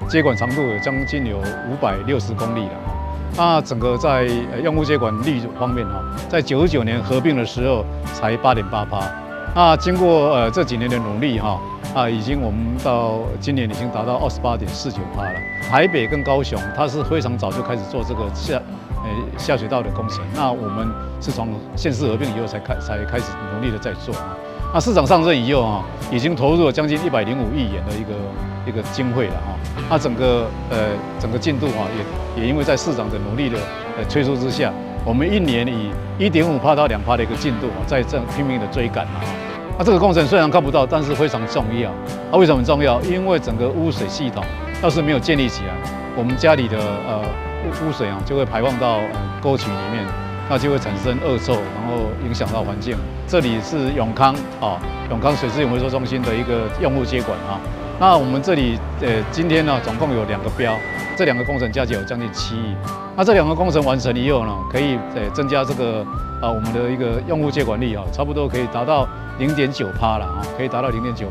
接管长度有将近有560公里了哈。那整个在用户接管率方面哈，在99年合并的时候才8.8%。那经过这几年的努力哈，已经我们到今年已经达到28.49%了。台北跟高雄它是非常早就开始做这个下水道的工程，那我们是从县市合并以后才开始努力的在做啊。那市长上任以后啊，已经投入了将近105亿元的一个经费了哈。那整个进度啊，也因为在市长的努力的催促之下，我们一年以1.5%到2%的一个进度啊，在这拼命的追赶啊。那这个工程虽然看不到，但是非常重要。为什么很重要？因为整个污水系统要是没有建立起来，我们家里的污水啊就会排放到沟渠里面，那就会产生恶臭，然后影响到环境。这里是永康永康水资源回收中心的一个用户接管啊。那我们这里今天呢总共有2个标，这2个工程加起来有将近7亿。那这2个工程完成以后呢，可以增加这个我们的一个用户接管率啊，差不多可以达到0.9%了啊，可以达到0.9%。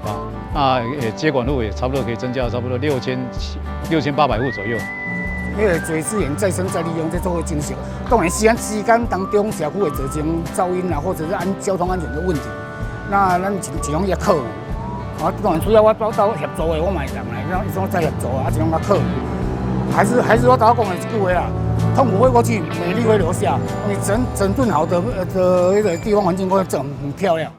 那接管路也差不多可以增加差不多6800户左右。迄个水资源再生再利用，这做个进行。当然，时间当中社区会造成噪音啊，或者是交通安全的问题。那咱一种也克服。当然需要我到协助的，我嘛会人来，让一种再协助啊，一种来克服。还是我早讲的一句话啦，痛苦会过去，美丽会留下。你整顿好的那个地方环境会整很漂亮。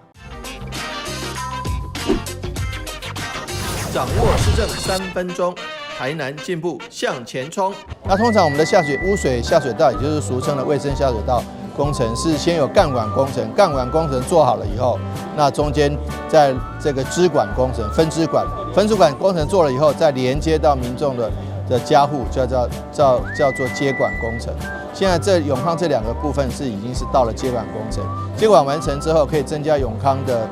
掌握施政3分钟。台南进步向前冲。那通常我们的污水下水道，也就是俗称的卫生下水道工程，是先有干管工程，干管工程做好了以后，那中间在这个支管工程、分支管工程做了以后，再连接到民众的家户，叫做接管工程。现在永康这2个部分已经是到了接管工程，接管完成之后，可以增加永康的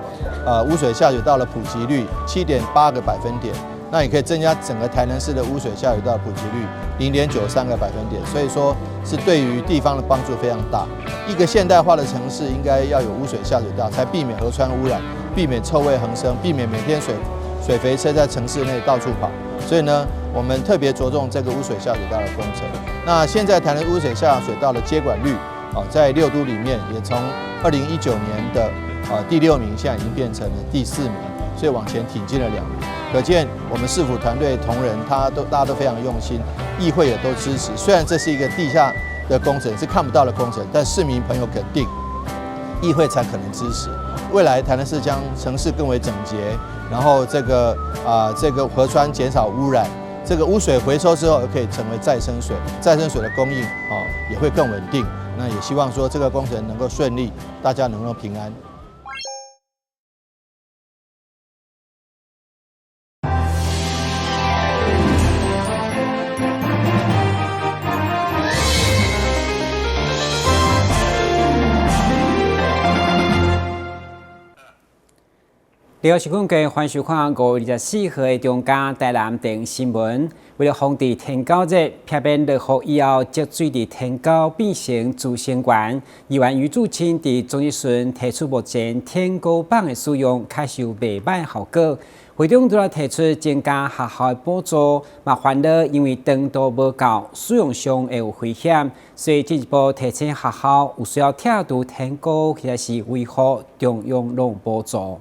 污水下水道的普及率7.8个百分点。那也可以增加整个台南市的污水下水道普及率0.93个百分点，所以说是对于地方的帮助非常大。一个现代化的城市应该要有污水下水道，才避免河川污染，避免臭味横生，避免每天水肥车在城市内到处跑。所以呢，我们特别着重这个污水下水道的工程。那现在台南污水下水道的接管率在6都里面也从2019年的第6名，现在已经变成了第4名，所以往前挺进了2名。可见我们市府团队同仁，大家都非常用心，议会也都支持。虽然这是一个地下的工程，是看不到的工程，但市民朋友肯定，议会才可能支持。未来台南市将城市更为整洁，然后这个河川减少污染，这个污水回收之后可以成为再生水，再生水的供应也会更稳定。那也希望说这个工程能够顺利，大家能够平安。你好，是观众欢迎收看5月24号的中嘉台南电视新闻。为了防止天狗热，偏偏落雨以后积水伫天狗变成自生源，议员余主清伫中日顺提出目前天狗棒的使用开始有袂歹效果。会中除了提出增加学校的补助，嘛烦恼因为长度无够，使用上会有危险，所以进一步提醒学校有需要拆除天狗或者是维护中央农补助。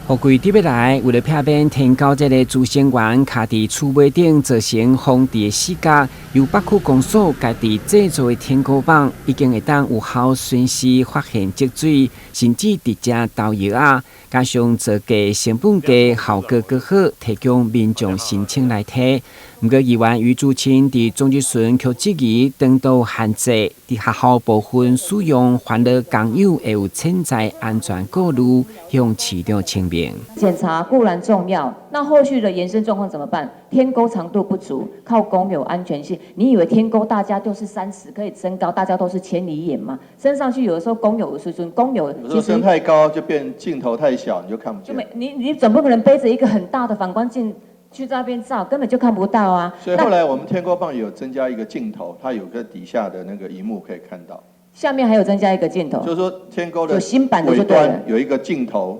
雨季伫要来，为了避免天狗这个自生源卡伫厝尾顶造成风地的死角，由北区公所家己制作的天狗棒，已经会当有效随时发现积水，甚至直接投药啊！加上做价成本低，效果更好，提供民众申请来提。不过，议员余主清伫中日顺却质疑长度限制，伫学校部分使用烦恼工友会有潜在安全顾虑，向市长清明。检查固然重要，那后续的延伸状况怎么办？天沟长度不足，靠工友安全性。你以为天沟大家都是30可以升高，大家都是千里眼吗？升上去有的时候工友有水准，工友其实升太高就变镜头太小，你就看不见。你总不可能背着一个很大的反光镜去在那边照，根本就看不到啊。所以后来我们天沟棒有增加一个镜头，它有个底下的那个萤幕可以看到。下面还有增加一个镜头，就是说天沟的有新版的就尾对了，端有一个镜头，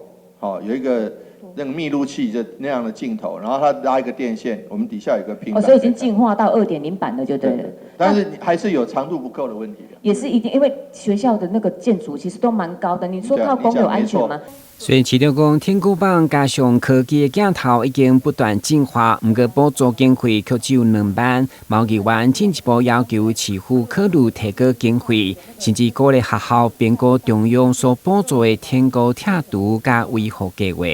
有一个那个密录器的那样的镜头，然后它拉一个电线，我们底下有个平板。所以已经进化到2.0版了，就对了。但是还是有长度不够的问题。也是一定，因为学校的那个建筑其实都蛮高的，你说靠公有安全吗？虽然市长讲天狗棒加上科技的镜头已经不断进化，不过补助经费却只有2万，毛议员进一步要求市府考虑提高经费，甚至鼓励学校评估中央所补助的天狗拆除加维护计划。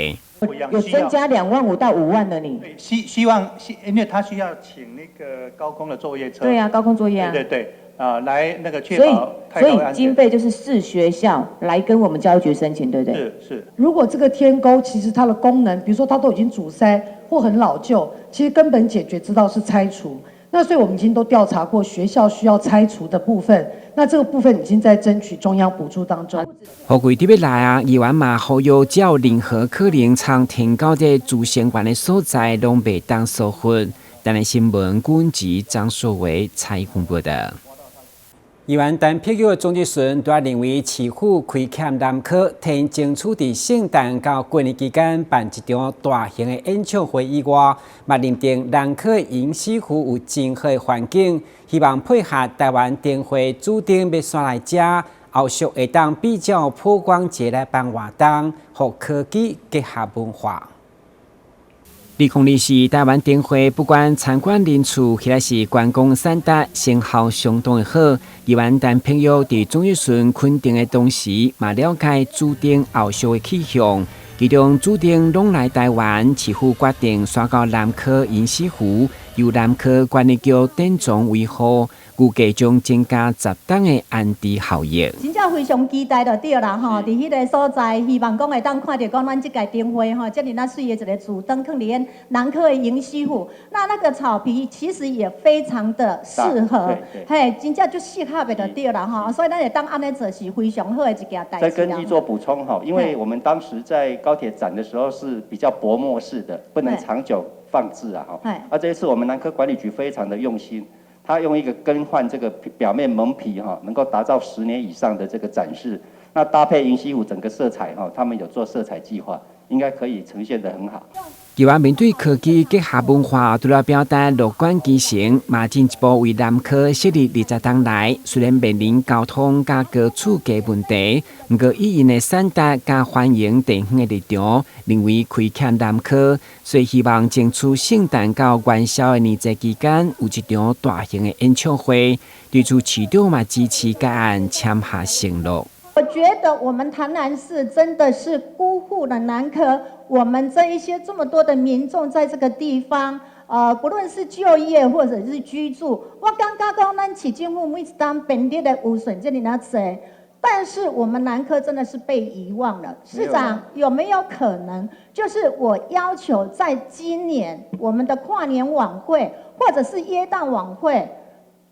有增加2万5到5万了你。希望，因为他需要请那个高空的作业车。对啊，高空作业啊。对。来那个确保所以经费就是市学校来跟我们教育局申请，对不对？是。如果这个天沟其实它的功能，比如说它都已经阻塞或很老旧，其实根本解决之道是拆除。那所以我们已经都调查过学校需要拆除的部分，那这个部分已经在争取中央补助当中。好贵特别来啊！议员嘛呼吁，只要任何可能从天高的主相关的所在，拢袂当疏忽。但係新聞管及張素維採訪報道。議員陳碧玉總結順都認為市府開闢南科，提前處在聖誕到過年期間辦一場大型的演唱會以外，嘛認定南科迎死府有真好的環境，希望配合台灣燈會注定要刷來遮，後續會當比較曝光節來辦活動，和科技結合文化。2024台灣燈會不管參觀人次，或者是觀光散達，成效相當的好。議員陳碧玉在總結順肯定的同時，嘛了解注定後續的去向。其中注定攏來台灣，市府決定刷到南科迎死湖，由南科管理局典裝維護，預計將增加10檔的安置效益。真正非常期待就對啦吼，伫迄個所在，希望講會當看到講咱這屆燈會吼，這裡那水的一個主燈放伫南科的迎死湖，那個草皮其實也非常的適合，嘿，真正就適合的就對啦吼，所以咱會當安尼做是非常好的一件代志。再跟一做補充哈，因為我們當時在高鐵展的時候是比較薄膜式的，不能長久放置啊哈。而這一次我們南科管理局非常的用心，他用一個更換這個表面蒙皮哈，能夠達到10年以上的這個展示。那搭配迎死湖整個色彩哈，他們有做色彩計劃，應該可以呈現得很好。議員面對科技結合文化，除了表達樂觀其成，嘛進一步為南科設立20檔來，雖然面臨交通加高處嘅問題，不過以因的善達加歡迎地方的立場，認為開闢南科，所以希望爭取聖誕到元宵的年節期間有一場大型的演唱會，對處市長嘛支持該案簽下承諾。我覺得我們台南市真的是辜負了南科，我們這一些這麼多的民眾在這個地方，不論是就業或者是居住，我剛剛講咱市政府每當本地的污水這裡那些，但是我們南科真的是被遺忘了。市長有沒有可能，就是我要求在今年我們的跨年晚會或者是耶誕晚會，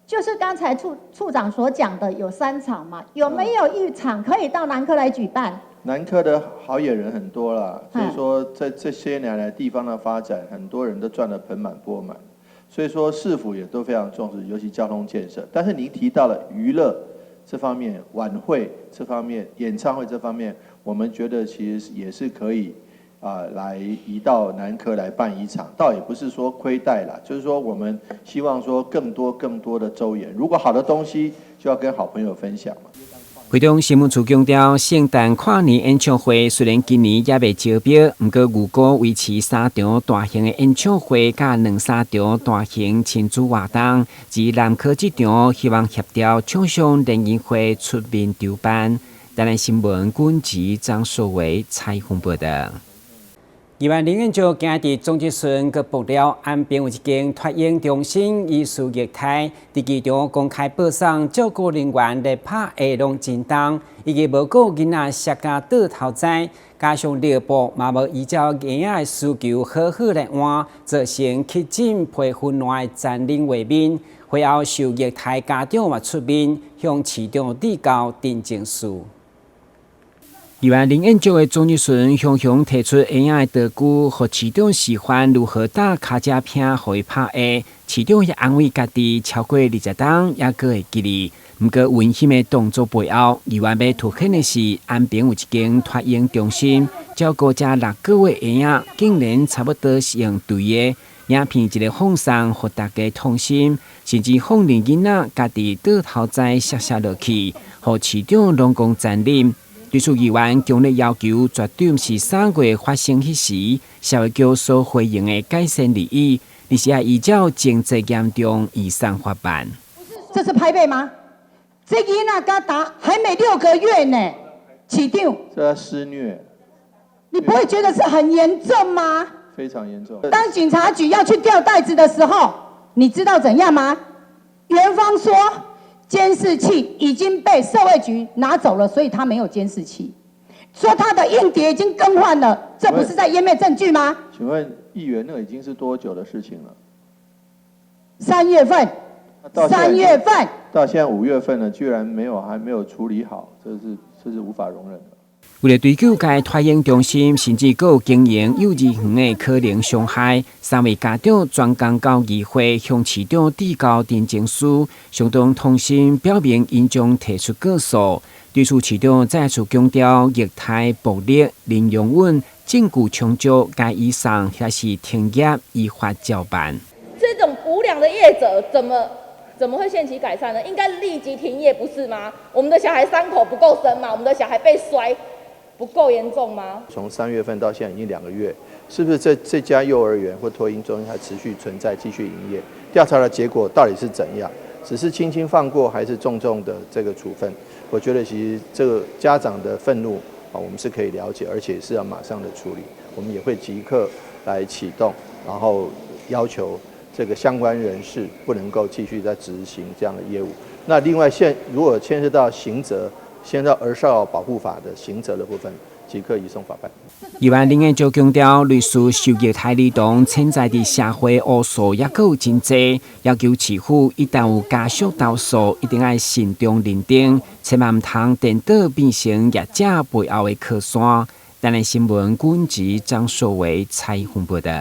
就是剛才處長所講的有3場嘛，有沒有一場可以到南科來舉辦？南科的好野人很多啦，所以說在這些年來地方的發展，很多人都賺得盆滿缽滿，所以說市府也都非常重視，尤其交通建設。但是您提到了娛樂這方面、晚會這方面、演唱會這方面，我們覺得其實也是可以來移到南科來辦一場，倒也不是說虧待啦，就是說我們希望說更多的周延，如果好的東西就要跟好朋友分享嘛。會中新聞處強調，聖誕跨年演唱會雖然今年也未招標，不過如果維持3場大型的演唱會加2-3場大型親子活動，至南科這場希望協調廠商聯誼會出面籌辦。台南新聞管制張素維採訪報道。議員林元州今日總結順佢爆料，岸邊有一間脫氧中心醫術液態，在其中公開報上照顧人員來拍下攏真重，以及無顧囡仔摔甲倒頭栽，加上內部嘛無依照囡仔的需求好好來換，造成吸進皮膚內佔領畫面。會後受液態家長嘛出面向市長提交訂正書。議員林彥州的總結順向向提出 AI 的道具，和市長示範如何打卡車片，互伊拍下。市長也安慰家己，超過20檔也閣會記哩。不过温馨的动作背后，议员要凸显的是安平有一间托婴中心，照顾这6个月婴仔，竟然差不多是用对的。影片一个放送，互大家痛心，甚至放任囡仔家己倒头栽摔摔落去，互市长拢讲责任。对此，议员强烈要求，绝对毋是3月发生迄时社会局所回应的改善利益，而是要依照经济严重以上法办。这是拍背吗？这囡仔刚打还没6个月呢，市长，这施虐，你不会觉得是很严重吗？非常严重。当警察局要去调袋子的时候，你知道怎样吗？园方说监视器已经被社会局拿走了，所以他没有监视器。说他的硬碟已经更换了，这不是在湮灭证据吗？请问议员，那已经是多久的事情了？3月份，3月份到现在5月份了，居然还没有处理好，这是无法容忍的。为了追究该托婴中心甚至有经营幼儿园的可能伤害，3位家长专工到议会向市长递交陈情书，相当痛心，表明因将提出告诉。对此，市长再次强调，虐待、暴力、零容忍、证据充足，该以上还是停业依法照办。这种无良的业者怎么会限期改善呢？应该立即停业，不是吗？我们的小孩伤口不够深吗？我们的小孩被摔不够严重吗？从3月份到现在已经2个月，是不是这家幼儿园或托婴中心还持续存在、继续营业？调查的结果到底是怎样？只是轻轻放过，还是重重的这个处分？我觉得其实这个家长的愤怒啊，我们是可以了解，而且是要马上的处理。我们也会即刻来启动，然后要求这个相关人士不能够继续再执行这样的业务。那另外如果牵涉到刑责，牵涉到儿少保护法的刑责的部分，即刻移送法办。议员另外就强调，类似受虐待儿童潜在的社会恶数也够真济，要求市府一旦有家属投诉，一定要慎重认定，千万唔通颠倒变成业者背后的靠山。台南新闻军职张硕伟采访报道。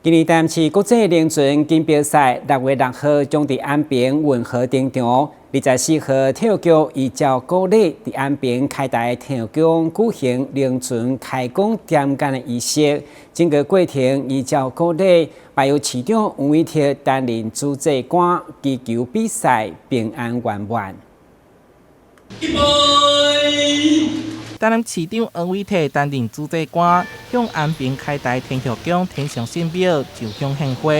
今年台南市国际凌船锦标赛6月6号将在安平运河登场。24号体育局依照鼓励，在安平开台体育局举行凌船开工点干的仪式。整个过程依照鼓励，还有市长王伟铁担任主祭官，祈求比赛平安圆满。台南市长王伟铁担任主祭官，向安平开台体育局天上圣表，就向献花。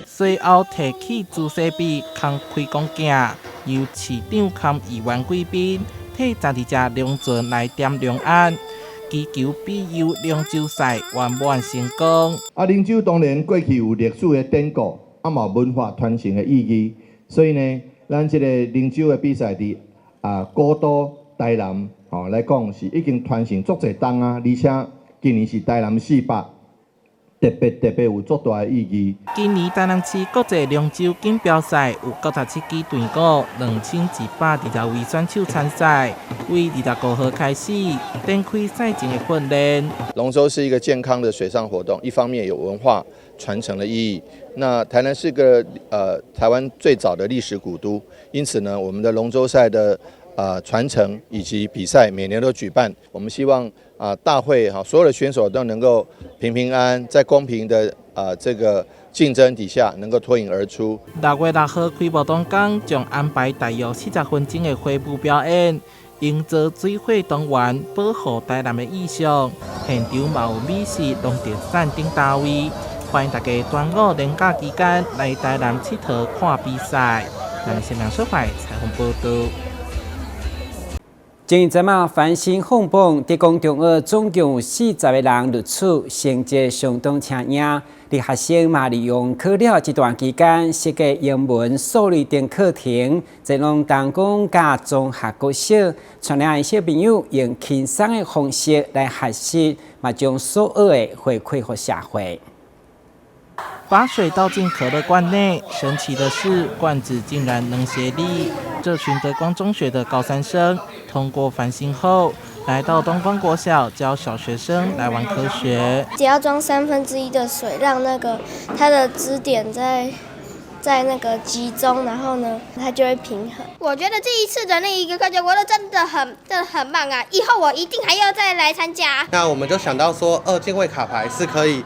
随后提起主席笔，扛开工镜，由市长兼议员贵宾替12只龙船来点龙眼，祈求比游龙舟赛圆满成功。龙舟当然过去有历史的典故，嘛有文化传承的意义，所以呢，咱这个龙舟的比赛伫古都台南来讲是已经传承足侪冬啊，而且今年是台南400。特别有足大的意义。今年台南市国际龙舟锦标赛有97支队伍，2120位选手参赛，为25号开始展开赛前的训练。龙舟是一个健康的水上活动，一方面有文化传承的意义。那台南是个台湾最早的历史古都，因此呢，我们的龙舟赛的传承以及比赛每年都举办。我们希望大会所有的选手都能够平安，在公平的这个竞争底下能够脱颖而出。6月6号开幕当天将安排大约40分钟的花舞表演，营造水火同源、保护台南的意象。现场嘛有美食、农特产等到位，欢迎大家端午连假期间来台南佚佗看比赛。台南新闻所采访报道。前阵嘛翻新放榜，在公中学总共有40个人录取，成绩相当抢眼。伫学生嘛利用考了这段期间，设计英文、数理等课程，再让同工加综合角色，带领小朋友用轻松的方式来学习，嘛将所学的回馈给社会。把水倒进可乐罐内，神奇的是，罐子竟然能协力。这群德光中学的高3生通过翻新后，来到东光国小教小学生来玩科学。只要装1/3的水，让那个它的支点在那个集中，然后呢，它就会平衡。我觉得这一次的那一个科学活动真的很棒啊！以后我一定还要再来参加。那我们就想到说，健卫卡牌是可以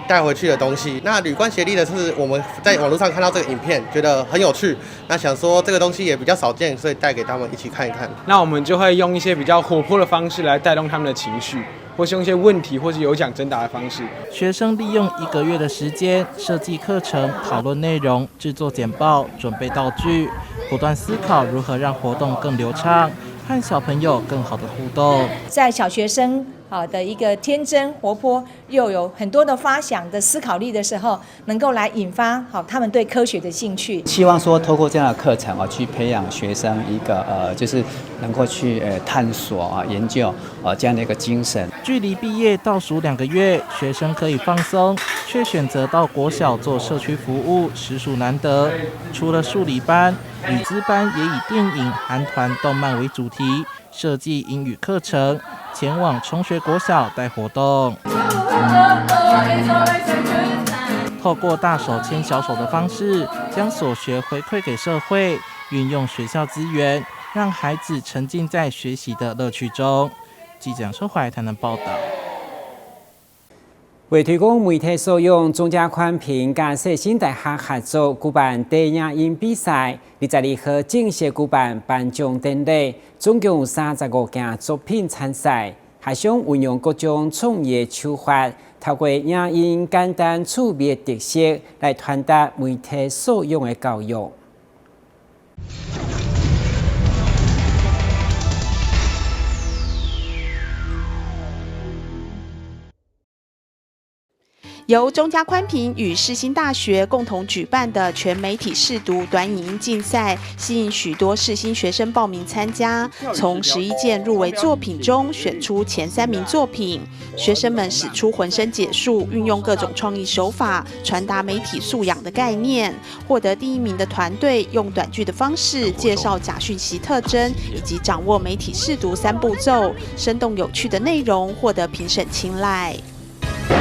带回去的东西。那旅观协力的是我们在网络上看到这个影片，觉得很有趣。那想说这个东西也比较少见，所以带给他们一起看一看。那我们就会用一些比较活泼的方式来带动他们的情绪。或是用一些问题，或是有奖征答的方式。学生利用1个月的时间设计课程、讨论内容、制作简报、准备道具，不断思考如何让活动更流畅，和小朋友更好的互动。在小学生的一个天真活泼，又有很多的发想的思考力的时候，能够来引发他们对科学的兴趣。希望说透过这样的课程去培养学生一个就是能够去探索研究这样的一个精神。距离毕业倒数2个月，学生可以放松，却选择到国小做社区服务，实属难得。除了数理班，语资班也以电影、韩团、动漫为主题，设计英语课程，前往崇学国小带活动。透过大手牵小手的方式，将所学回馈给社会，运用学校资源，让孩子沉浸在学习的乐趣中。记者收怀台南报道。为推广媒体素养，中嘉宽平甲世新大学合作举办电影音比赛，22号正式举办颁奖典礼，总共有35件作品参赛，还想运用各种创意手法，透过影音简单趣味的特色来传达媒体素养的教育。由中嘉宽屏与世新大学共同举办的全媒体试读短影音竞赛，吸引许多世新学生报名参加。从11件入围作品中选出前3名作品，学生们使出浑身解数，运用各种创意手法，传达媒体素养的概念。获得第1名的团队，用短剧的方式介绍假讯息特征，以及掌握媒体试读3步骤，生动有趣的内容获得评审青睐。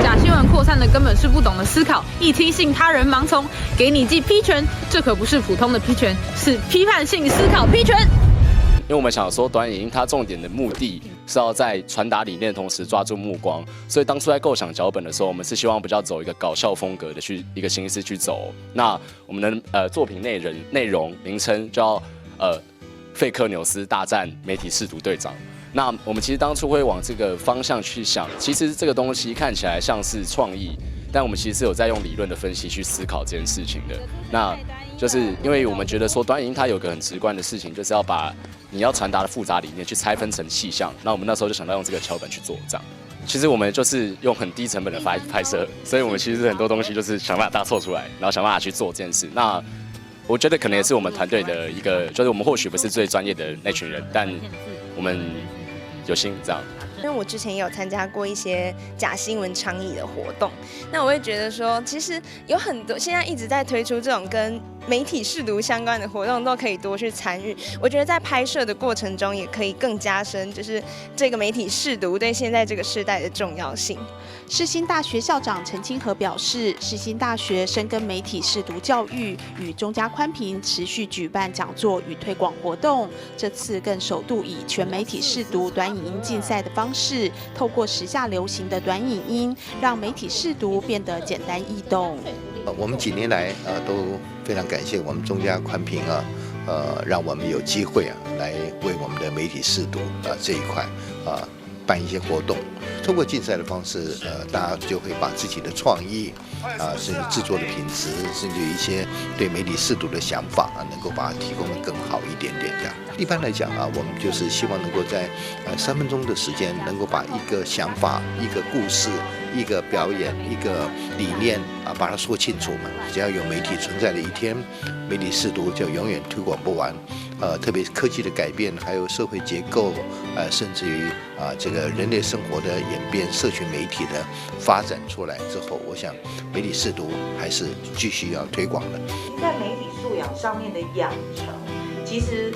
假新闻扩散的根本是不懂得思考，亦轻信他人盲从，给你记批权，这可不是普通的批权，是批判性思考批权。因为我们想说，短影音它重点的目的是要在传达理念的同时抓住目光，所以当初在构想脚本的时候，我们是希望比较走一个搞笑风格的一个形式去走。那我们的作品内容名称叫费克纽斯大战媒体试读队长。那我们其实当初会往这个方向去想，其实这个东西看起来像是创意，但我们其实是有在用理论的分析去思考这件事情的。那就是因为我们觉得说短影音它有个很直观的事情，就是要把你要传达的复杂理念去拆分成细项。那我们那时候就想到用这个脚本去做这样。其实我们就是用很低成本的拍摄，所以我们其实很多东西就是想办法大凑出来，然后想办法去做这件事。那我觉得可能也是我们团队的一个，就是我们或许不是最专业的那群人，但我们有心这样。因为我之前也有参加过一些假新闻倡议的活动，那我会觉得说，其实有很多现在一直在推出这种跟媒体试读相关的活动，都可以多去参与。我觉得在拍摄的过程中，也可以更加深，就是这个媒体试读对现在这个时代的重要性。世新大学校长陈清和表示，世新大学深耕媒体试读教育，与中嘉宽屏持续举办讲座与推广活动。这次更首度以全媒体试读短影音竞赛的方式，透过时下流行的短影音，让媒体试读变得简单易懂。我们几年来都非常感谢我们中嘉宽屏让我们有机会来为我们的媒体试读这一块办一些活动。通过竞赛的方式，大家就会把自己的创意甚至制作的品质，甚至一些对媒体试读的想法能够把它提供得更好一点点这样。一般来讲我们就是希望能够在3分钟的时间，能够把一个想法、一个故事、一个表演、一个理念把它说清楚嘛。只要有媒体存在的一天，媒体试读就永远推广不完。特别是科技的改变，还有社会结构，甚至于这个人类生活的演变，社群媒体的发展出来之后，我想媒体试读还是继续要推广的。在媒体素养上面的养成，其实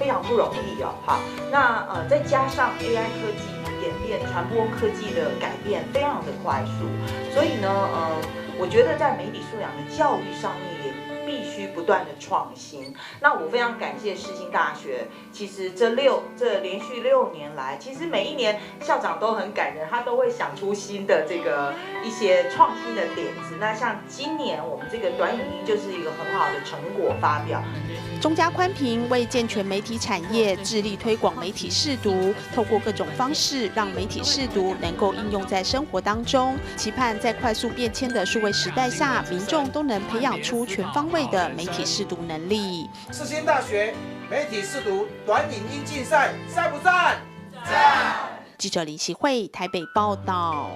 非常不容易哦。好，那再加上 AI 科技演变、传播科技的改变非常的快速，所以呢，我觉得在媒体素养的教育上面也必须不断的创新。那我非常感谢世新大学，其实这连续6年来，其实每一年校长都很感人，他都会想出新的一些创新的点子。那像今年我们这个短影音就是一个很好的成果发表。中嘉宽屏为健全媒体产业致力推广媒体识读，透过各种方式让媒体识读能够应用在生活当中，期盼在快速变迁的数位时代下，民众都能培养出全方位的媒体识读能力。世新大学媒体识读短影音竞赛，赞不赞？赞！记者林希慧台北报道。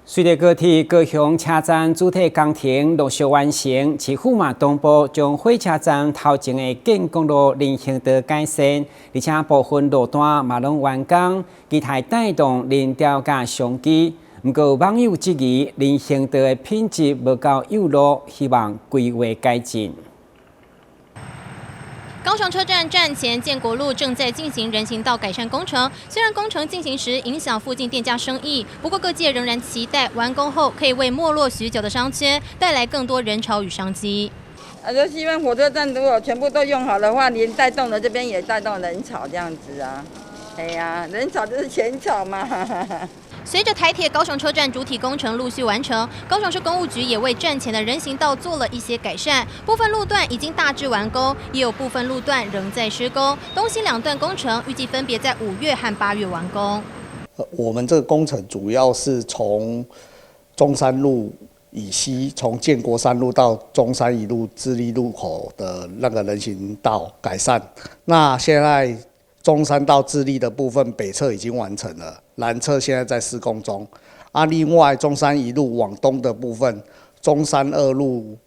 随着高铁高雄车站主体工程陆续完成，市府嘛同步将火车站头前的建公路人行道改善，而且部分路段嘛拢完工，期待带动人潮甲商机。不过网友质疑人行道的品质无够优良，希望规划改进。高雄车站站前建国路正在进行人行道改善工程，虽然工程进行时影响附近店家生意，不过各界仍然期待完工后可以为没落许久的商圈带来更多人潮与商机。就希望火车站如果全部都用好的话，连带动了这边也带动人潮这样子啊。哎呀，人潮就是钱潮嘛。随着台铁高雄车站主体工程陆续完成，高雄市公务局也为站前的人行道做了一些改善，部分路段已经大致完工，也有部分路段仍在施工。东西2段工程预计分别在5月和8月完工。我们这个工程主要是从中山路以西，从建国山路到中山一路智利路口的那个人行道改善。那现在中山到智利的部分北侧已经完成了，南侧现在在施工中。另外中山一路往东的部分，中山2路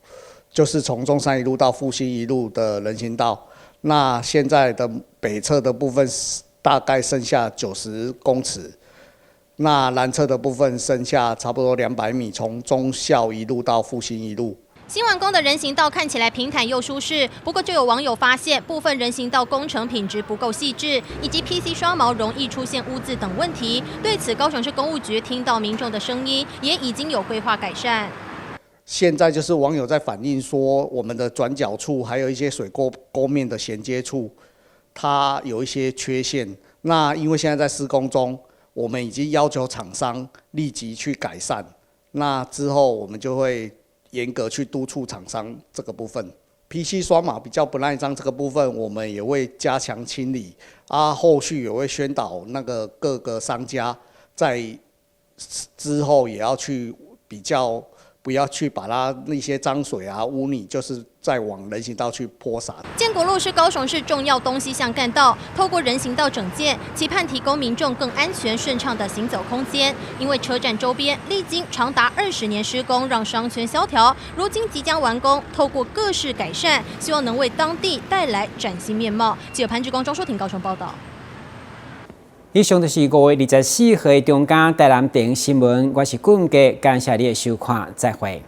就是从中山一路到复兴一路的人行道，那现在的北侧的部分大概剩下90公尺，那南侧的部分剩下差不多200米，从忠孝一路到复兴一路。新完工的人行道看起来平坦又舒适，不过就有网友发现部分人行道工程品质不够细致，以及 PC 刷毛容易出现污渍等问题。对此，高雄市公务局听到民众的声音，也已经有规划改善。现在就是网友在反映说，我们的转角处还有一些水沟面的衔接处，它有一些缺陷。那因为现在在施工中，我们已经要求厂商立即去改善。那之后我们就会严格去督促厂商这个部分。PC 刷码比较不耐脏这个部分，我们也会加强清理后续也会宣导那个各个商家在之后也要去比较，不要去把它那些脏水污泥就是再往人行道去泼洒。建国路是高雄市重要东西向干道，透过人行道整建，期盼提供民众更安全顺畅的行走空间。因为车站周边历经长达20年施工，让商圈萧条，如今即将完工，透过各式改善，希望能为当地带来崭新面貌。记者潘志光、庄淑婷高雄报道。以上就是5月24号的中嘉台南电新闻，我是棍哥，感谢你的收看，再会。